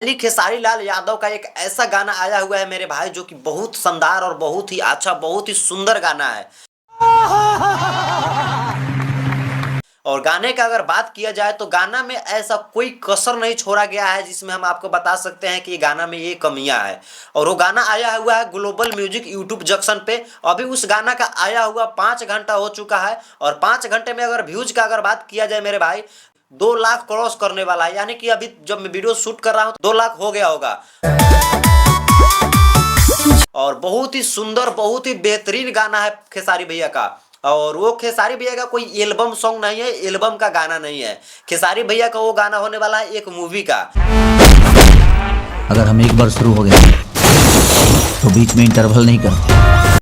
अली खेसारी लाल यादव का एक ऐसा गाना आया हुआ है मेरे भाई जो कि बहुत शानदार और बहुत ही अच्छा बहुत ही सुंदर गाना है। और गाने का अगर बात किया जाए तो गाना में ऐसा कोई कसर नहीं छोड़ा गया है जिसमें हम आपको बता सकते हैं कि गाना में ये कमियां है। और वो गाना आया हुआ है ग्लोबल म्यूजिक यूट्यूब जंक्शन पे। अभी उस गाना का आया हुआ 5 घंटा हो चुका है और 5 घंटे में अगर व्यूज का अगर बात किया जाए मेरे भाई 2 लाख क्रॉस करने वाला है। यानी कि अभी जब मैं वीडियो शूट कर रहा हूँ 2 लाख हो गया होगा। और बहुत ही सुंदर बहुत ही बेहतरीन गाना है खेसारी भैया का। और वो खेसारी भैया का कोई एल्बम सॉन्ग नहीं है, एल्बम का गाना नहीं है। खेसारी भैया का वो गाना होने वाला है एक मूवी का। अगर हम एक बार शुरू हो गए तो बीच में इंटरवल नहीं करते।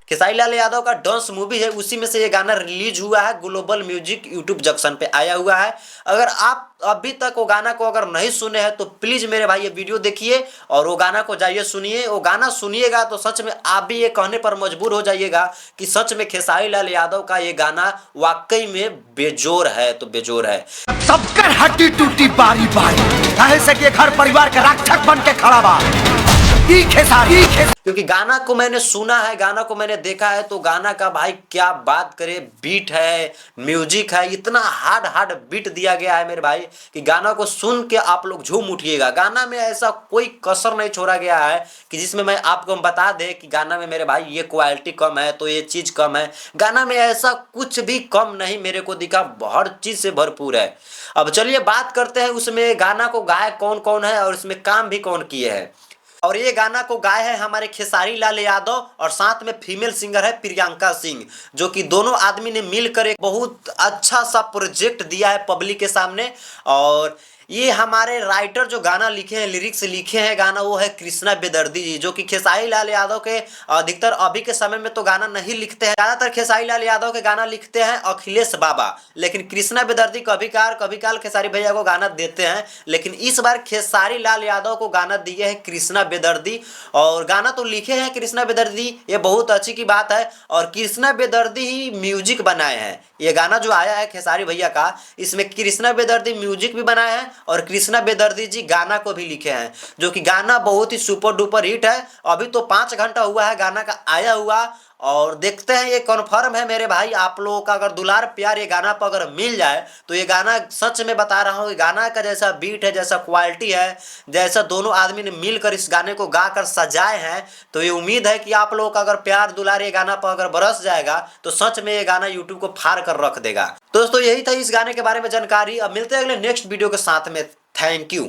खेसारी लाल यादव का डांस मूवी है, उसी में से ये गाना रिलीज हुआ है। ग्लोबल म्यूजिक यूट्यूब जंक्शन पे आया हुआ है। अगर आप अभी तक वो गाना को अगर नहीं सुने हैं तो प्लीज मेरे भाई ये वीडियो देखिए और वो गाना को जाइए सुनिए। वो गाना सुनिएगा तो सच में आप भी ये कहने पर मजबूर हो जाइएगा कि सच में खेसारी लाल यादव का ये गाना वाकई में बेजोर है तो बेजोर है। सबकर हड्डी टूटी बारी बारी ऐसे कि घर परिवार का रक्षक बन के खड़ा बा क्योंकि गाना को मैंने सुना है, गाना को मैंने देखा है तो गाना का भाई क्या बात करे, बीट है, म्यूजिक है, इतना हार्ड बीट दिया गया है मेरे भाई कि गाना को सुन के आप लोग झूम उठिएगा। गाना में ऐसा कोई कसर नहीं छोड़ा गया है कि जिसमें मैं आपको बता दे कि गाना में मेरे भाई ये क्वालिटी कम है तो ये चीज कम है। गाना में ऐसा कुछ भी कम नहीं मेरे को दिखा, हर चीज से भरपूर है। अब चलिए बात करते हैं उसमें गाना को गाया कौन कौन है और इसमें काम भी कौन किए हैं। और ये गाना को गाए हैं हमारे खेसारी लाल यादव और साथ में फीमेल सिंगर है प्रियंका सिंह, जो कि दोनों आदमी ने मिलकर एक बहुत अच्छा सा प्रोजेक्ट दिया है पब्लिक के सामने। और ये हमारे राइटर जो गाना लिखे हैं, लिरिक्स लिखे हैं गाना, वो है कृष्णा बेदर्दी जी, जो कि खेसारी लाल यादव के अधिकतर अभी के समय में तो गाना नहीं लिखते हैं। ज्यादातर खेसारी लाल यादव के गाना लिखते हैं अखिलेश बाबा, लेकिन कृष्णा बेदर्दी कभी काल खेसारी भैया को गाना देते हैं। लेकिन इस बार खेसारी लाल यादव को गाना दिए हैं कृष्णा बेदर्दी और गाना तो लिखे हैं कृष्णा बेदर्दी, ये बहुत अच्छी की बात है। और कृष्णा बेदर्दी ही म्यूजिक बनाए हैं। ये गाना जो आया है खेसारी भैया का, इसमें कृष्णा बेदर्दी म्यूजिक भी बनाए हैं और कृष्णा बेदर्दी जी गाना को भी लिखे हैं, जो कि गाना बहुत ही सुपर डुपर हिट है। अभी तो 5 घंटा हुआ है गाना का आया हुआ और देखते हैं ये कन्फर्म है मेरे भाई। आप लोगों का अगर दुलार प्यार ये गाना पर अगर मिल जाए तो ये गाना सच में बता रहा हूँ, गाना का जैसा बीट है, जैसा क्वालिटी है, जैसा दोनों आदमी ने मिलकर इस गाने को गाकर सजाए हैं, तो ये उम्मीद है कि आप लोगों का अगर प्यार दुलार ये गाना पर अगर बरस जाएगा तो सच में ये गाना यूट्यूब को फाड़ कर रख देगा। दोस्तों यही था इस गाने के बारे में जानकारी। अब मिलते हैं अगले नेक्स्ट वीडियो के साथ में। Thank you.